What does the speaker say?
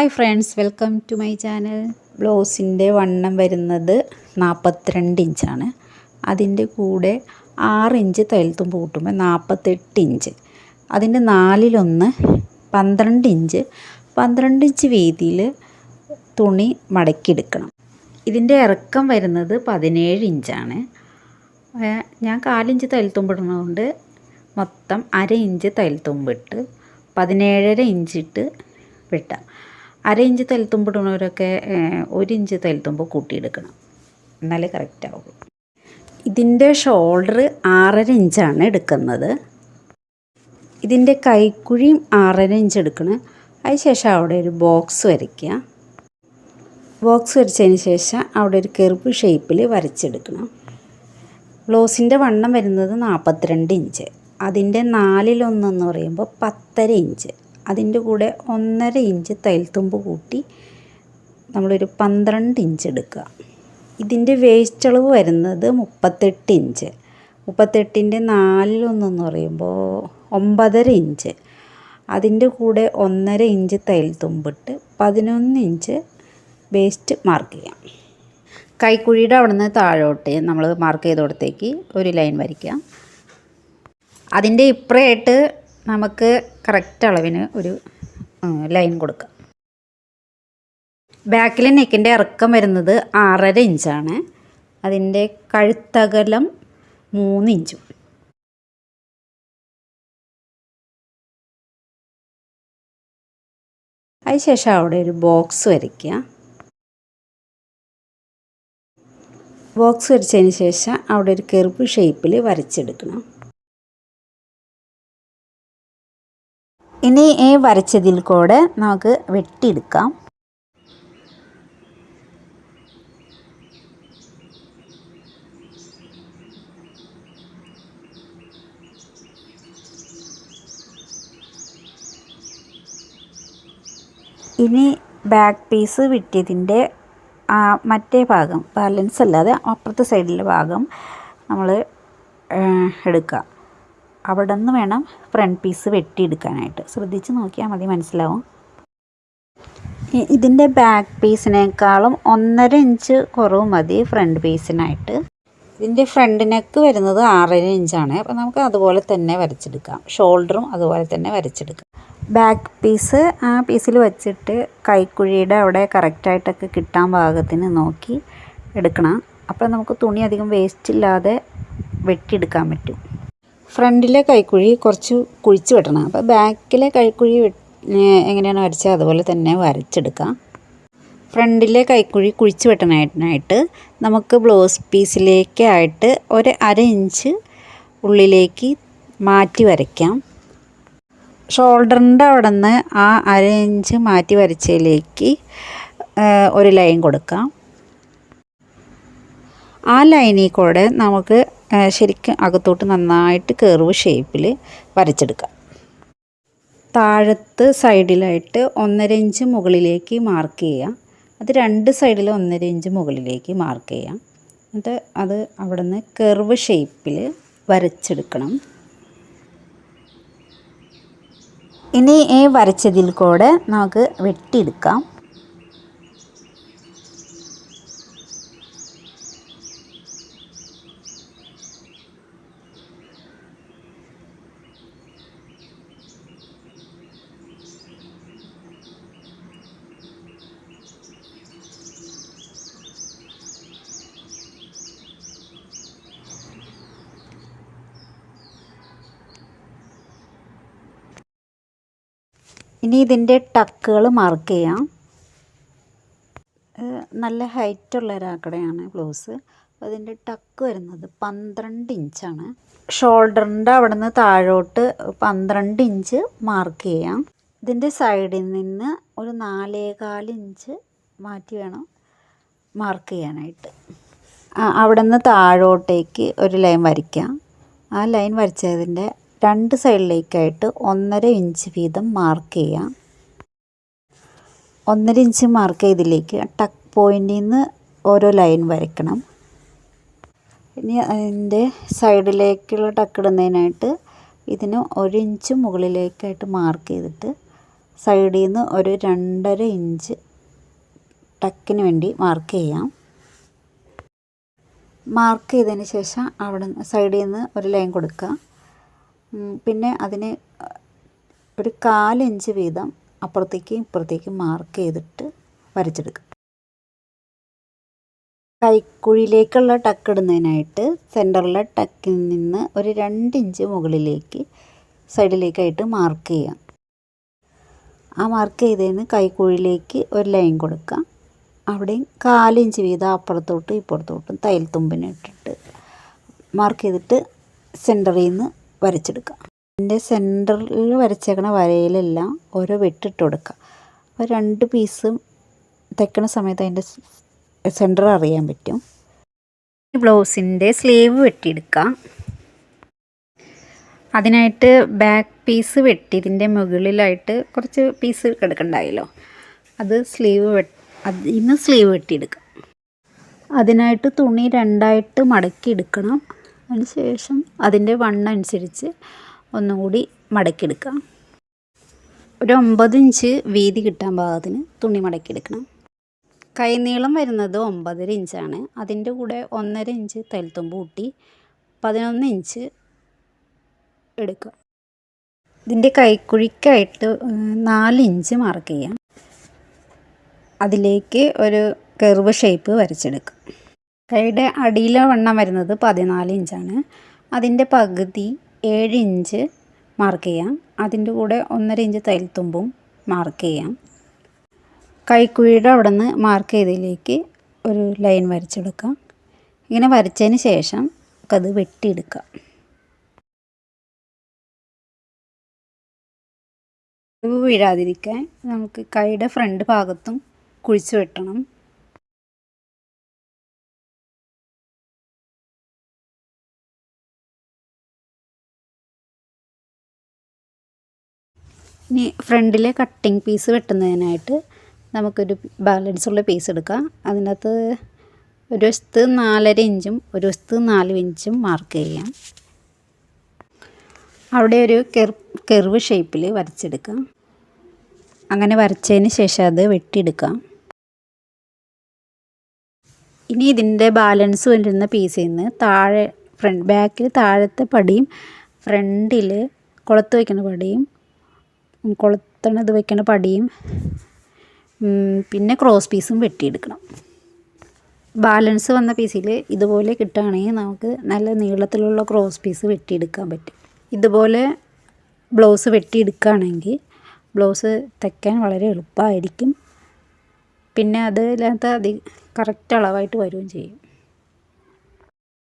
Hi friends, welcome to my channel. ബ്ലൗസിൻ്റെ വണ്ണം വരുന്നത് 42 ഇഞ്ചാണ്. അതിൻ്റെ കൂടെ 6 ഇഞ്ച് തയ്യൽത്തുമ്പ് കൂട്ടുമ്പോൾ 48 ഇഞ്ച്. അതിൻ്റെ 4/1 12 ഇഞ്ച്. 12 ഇഞ്ച് വീതിയിൽ തുണി മടക്കിയെടുക്കണം. ഇതിൻ്റെ ഇറക്കം വരുന്നത് 17 ഇഞ്ചാണ്. ഞാൻ 4 ഇഞ്ച് തയ്യൽത്തുമ്പ് ഇടുന്നതുകൊണ്ട് മൊത്തം 1/2 ഇഞ്ച് തയ്യൽത്തുമ്പിട്ട് 17.5 ഇഞ്ചിട്ട് വെട്ടാം. 1/2 ഇഞ്ച് തയ്യൽത്തുമ്പ് ഇടുന്നവരൊക്കെ 1 ഇഞ്ച് തയ്യൽത്തുമ്പ് കൂട്ടിയെടുക്കണം, എന്നാലേ കറക്റ്റ് ആവുള്ളൂ. ഇതിൻ്റെ ഷോൾഡർ 6.5 ഇഞ്ചാണ് എടുക്കുന്നത്. ഇതിൻ്റെ കൈക്കുഴിയും 6.5 ഇഞ്ച് എടുക്കണം. അതിനുശേഷം അവിടെ ഒരു ബോക്സ് വരയ്ക്കുക. ബോക്സ് വരച്ചതിന് ശേഷം അവിടെ ഒരു കർവ് ഷേപ്പിൽ വരച്ചെടുക്കണം. ബ്ലൗസിൻ്റെ വണ്ണം വരുന്നത് 42 ഇഞ്ച്. അതിൻ്റെ 4/1 എന്ന് പറയുമ്പോൾ 10.5 ഇഞ്ച്. അതിൻ്റെ കൂടെ 1.5 ഇഞ്ച് തയ്യൽത്തുമ്പ് കൂട്ടി നമ്മളൊരു 12 ഇഞ്ച് എടുക്കുക. ഇതിൻ്റെ വേസ്റ്റ് അളവ് വരുന്നത് 38 ഇഞ്ച്. 38ൻ്റെ 4/1 എന്ന് പറയുമ്പോൾ 9.5 ഇഞ്ച്. അതിൻ്റെ കൂടെ 1.5 ഇഞ്ച് തയ്യൽത്തുമ്പിട്ട് 11 ഇഞ്ച് വേസ്റ്റ് മാർക്ക് ചെയ്യാം. കൈക്കുഴിയുടെ അവിടെ നിന്ന് താഴോട്ട് നമ്മൾ മാർക്ക് ചെയ്തോടത്തേക്ക് ഒരു ലൈൻ വരയ്ക്കാം. അതിൻ്റെ ഇപ്പുറമായിട്ട് നമുക്ക് കറക്റ്റ് അളവിന് ഒരു ലൈൻ കൊടുക്കാം. ബാക്കിലെ നെക്കിൻ്റെ ഇറക്കം വരുന്നത് 6.5 ഇഞ്ചാണ്. അതിൻ്റെ കഴുത്തകലം 3 ഇഞ്ചും. അതിനുശേഷം അവിടെ ഒരു ബോക്സ് വരയ്ക്കുക. ബോക്സ് വരച്ചതിന് ശേഷം അവിടെ ഒരു കർവ് ഷേപ്പിൽ വരച്ചെടുക്കണം. ഇനി വരച്ചതിൽ കൂടെ നമുക്ക് വെട്ടിയെടുക്കാം. ഇനി ബാക്ക് പീസ് വെട്ടിയതിൻ്റെ മറ്റേ ഭാഗം, ബാലൻസ് അല്ലാതെ അപ്പുറത്തെ സൈഡിലെ ഭാഗം നമ്മൾ എടുക്കുക. അവിടെ നിന്ന് വേണം ഫ്രണ്ട് പീസ് വെട്ടിയെടുക്കാനായിട്ട്. ശ്രദ്ധിച്ച് നോക്കിയാൽ മതി, മനസ്സിലാവും. ഇതിൻ്റെ ബാക്ക് പീസിനേക്കാളും 1.5 ഇഞ്ച് കുറവ് മതി ഫ്രണ്ട് പീസിനായിട്ട്. ഇതിൻ്റെ ഫ്രണ്ട് നെക്ക് വരുന്നത് 6.5 ഇഞ്ചാണ്. അപ്പോൾ നമുക്ക് അതുപോലെ തന്നെ വരച്ചെടുക്കാം. ഷോൾഡറും അതുപോലെ തന്നെ വരച്ചെടുക്കാം. ബാക്ക് പീസ് ആ പീസിൽ വച്ചിട്ട് കൈക്കുഴിയുടെ അവിടെ കറക്റ്റായിട്ടൊക്കെ കിട്ടാൻ പാകത്തിന് നോക്കി എടുക്കണം. അപ്പോൾ നമുക്ക് തുണി അധികം വേസ്റ്റ് ഇല്ലാതെ വെട്ടിയെടുക്കാൻ പറ്റും. ഫ്രണ്ടിലെ കൈക്കുഴി കുറച്ച് കുഴിച്ച് വെട്ടണം. അപ്പോൾ ബാക്കിലെ കൈക്കുഴി എങ്ങനെയാണ് വരച്ചത് അതുപോലെ തന്നെ വരച്ചെടുക്കാം. ഫ്രണ്ടിലെ കൈക്കുഴി കുഴിച്ച് വെട്ടാനായിട്ട് നമുക്ക് ബ്ലൗസ് പീസിലേക്കായിട്ട് 1/2 ഇഞ്ച് ഉള്ളിലേക്ക് മാറ്റി വരയ്ക്കാം. ഷോൾഡറിൻ്റെ അവിടെ നിന്ന് ആ 1/2 ഇഞ്ച് മാറ്റി വരച്ചതിലേക്ക് ഒരു ലൈൻ കൊടുക്കാം. ആ ലൈനിൽ കൂടെ നമുക്ക് ശരിക്കും അകത്തോട്ട് നന്നായിട്ട് കർവ് ഷേപ്പിൽ വരച്ചെടുക്കാം. താഴത്ത് സൈഡിലായിട്ട് 1.5 ഇഞ്ച് മുകളിലേക്ക് മാർക്ക് ചെയ്യാം. അത് 2 സൈഡിൽ 1.5 ഇഞ്ച് മുകളിലേക്ക് മാർക്ക് ചെയ്യാം. എന്നിട്ട് അത് അവിടെ നിന്ന് കർവ് ഷേപ്പിൽ വരച്ചെടുക്കണം. ഇനി വരച്ചതിൽ കൂടെ നമുക്ക് വെട്ടിയെടുക്കാം. ഇനി ഇതിൻ്റെ ടക്കുകൾ മാർക്ക് ചെയ്യാം. നല്ല ഹൈറ്റുള്ള ഒരാക്കടയാണ് ബ്ലൗസ്. അപ്പോൾ അതിൻ്റെ ടക്ക് വരുന്നത് 12 ഇഞ്ചാണ്. ഷോൾഡറിൻ്റെ അവിടെ നിന്ന് താഴോട്ട് 12 ഇഞ്ച് മാർക്ക് ചെയ്യാം. ഇതിൻ്റെ സൈഡിൽ നിന്ന് ഒരു 4.25 ഇഞ്ച് മാറ്റി വേണം മാർക്ക് ചെയ്യാനായിട്ട്. അവിടെ നിന്ന് താഴോട്ടേക്ക് ഒരു ലൈൻ വരയ്ക്കാം. ആ ലൈൻ വരച്ചതിൻ്റെ 2 സൈഡിലേക്കായിട്ട് 1.5 ഇഞ്ച് വീതം മാർക്ക് ചെയ്യാം. 1.5 ഇഞ്ച് മാർക്ക് ചെയ്തിലേക്ക് ടക്ക് പോയിൻറ്റിൽ നിന്ന് ഓരോ ലൈൻ വരയ്ക്കണം. ഇനി അതിൻ്റെ സൈഡിലേക്കുള്ള ടക്ക് ഇടുന്നതിനായിട്ട് ഇതിന് 1 ഇഞ്ച് മുകളിലേക്കായിട്ട് മാർക്ക് ചെയ്തിട്ട് സൈഡിൽ നിന്ന് ഒരു 2.5 ഇഞ്ച് ടക്കിന് വേണ്ടി മാർക്ക് ചെയ്യാം. മാർക്ക് ചെയ്തതിന് ശേഷം അവിടെ സൈഡിൽ നിന്ന് ഒരു ലൈൻ കൊടുക്കുക. പിന്നെ അതിന് ഒരു 1/4 ഇഞ്ച് വീതം അപ്പുറത്തേക്കും ഇപ്പുറത്തേക്കും മാർക്ക് ചെയ്തിട്ട് വരച്ചെടുക്കുക. കൈക്കുഴിയിലേക്കുള്ള ടക്ക് ഇടുന്നതിനായിട്ട് സെൻറ്ററിലെ ടക്കിൽ നിന്ന് ഒരു 2 ഇഞ്ച് മുകളിലേക്ക് സൈഡിലേക്കായിട്ട് മാർക്ക് ചെയ്യാം. ആ മാർക്ക് ചെയ്തതിന് കൈക്കുഴിയിലേക്ക് ഒരു ലൈൻ കൊടുക്കാം. അവിടെയും 1/4 ഇഞ്ച് വീതം അപ്പുറത്തോട്ടും ഇപ്പുറത്തോട്ടും തയ്യൽ തുമ്പിന് ഇട്ടിട്ട് മാർക്ക് ചെയ്തിട്ട് സെൻറ്ററിൽ നിന്ന് വരച്ചെടുക്കുക. ഇതിൻ്റെ സെൻറ്ററിൽ വരച്ചേക്കണ വരയിലെല്ലാം ഓരോ വെട്ടിട്ട് കൊടുക്കുക. അപ്പോൾ 2 പീസും തയ്ക്കണ സമയത്ത് അതിൻ്റെ സെൻറ്റർ അറിയാൻ പറ്റും. ഈ ബ്ലൗസിൻ്റെ സ്ലീവ് വെട്ടിയെടുക്കാം. അതിനായിട്ട് ബാക്ക് പീസ് വെട്ടി ഇതിൻ്റെ മുകളിലായിട്ട് കുറച്ച് പീസ് കിടക്കണ്ടായല്ലോ, അത് അതിന്ന് സ്ലീവ് വെട്ടിയെടുക്കാം. അതിനായിട്ട് തുണി 2ആയിട്ട് മടക്കി എടുക്കണം. അതിന് ശേഷം അതിൻ്റെ വണ്ണം അനുസരിച്ച് ഒന്നും കൂടി മടക്കിയെടുക്കാം. ഒരു 9 ഇഞ്ച് വീതി കിട്ടാൻ പാകത്തിന് തുണി മടക്കിയെടുക്കണം. കൈനീളം വരുന്നത് 9.5 ഇഞ്ചാണ്. അതിൻ്റെ കൂടെ 1.5 ഇഞ്ച് തയ്യൽത്തുമ്പ് കൂട്ടി 11 ഇഞ്ച് എടുക്കുക. ഇതിൻ്റെ കൈക്കുഴിക്കായിട്ട് 4 ഇഞ്ച് മാർക്ക് ചെയ്യാം. അതിലേക്ക് ഒരു കർവ് ഷേപ്പ് വരച്ചെടുക്കുക. കൈയുടെ അടിയിലെ വണ്ണം വരുന്നത് 14 ഇഞ്ചാണ്. അതിൻ്റെ പകുതി 7 ഇഞ്ച് മാർക്ക് ചെയ്യാം. അതിൻ്റെ കൂടെ 1.5 ഇഞ്ച് തയ്യൽത്തുമ്പും മാർക്ക് ചെയ്യാം. കൈക്കുഴിയുടെ അവിടെ നിന്ന് മാർക്ക് ചെയ്തതിലേക്ക് ഒരു ലൈൻ വരച്ചെടുക്കാം. ഇങ്ങനെ വരച്ചതിന് ശേഷം അത് വെട്ടിയെടുക്കാം. വീഴാതിരിക്കാൻ നമുക്ക് കൈയുടെ ഫ്രണ്ട് ഭാഗത്തും കുഴിച്ച് വെട്ടണം. ഇനി ഫ്രണ്ടിലെ കട്ടിങ് പീസ് വെട്ടുന്നതിനായിട്ട് നമുക്കൊരു ബാലൻസ് ഉള്ള പീസ് എടുക്കാം. അതിനകത്ത് ഒരു വശത്ത് 4.5 ഇഞ്ചും ഒരു വശത്ത് 4 ഇഞ്ചും മാർക്ക് ചെയ്യാം. അവിടെ ഒരു കർവ് ഷേപ്പിൽ വരച്ചെടുക്കാം. അങ്ങനെ വരച്ചതിന് ശേഷം അത് വെട്ടിയെടുക്കാം. ഇനി ഇതിൻ്റെ ബാലൻസ് വരുന്ന പീസിൽ നിന്ന് താഴെ ബാക്കിൽ താഴത്തെ പടിയും ഫ്രണ്ടിൽ കൊളുത്ത് വയ്ക്കുന്ന പടിയും കൊളുത്തണത് വയ്ക്കുന്ന പടിയും പിന്നെ ക്രോസ് പീസും വെട്ടിയെടുക്കണം. ബാലൻസ് വന്ന പീസിൽ ഇതുപോലെ കിട്ടുകയാണെങ്കിൽ നമുക്ക് നല്ല നീളത്തിലുള്ള ക്രോസ് പീസ് വെട്ടിയെടുക്കാൻ പറ്റും. ഇതുപോലെ ബ്ലൗസ് വെട്ടിയെടുക്കുകയാണെങ്കിൽ ബ്ലൗസ് തയ്ക്കാൻ വളരെ എളുപ്പമായിരിക്കും. പിന്നെ അതിനകത്ത് കറക്റ്റ് അളവായിട്ട് വരികയും ചെയ്യും.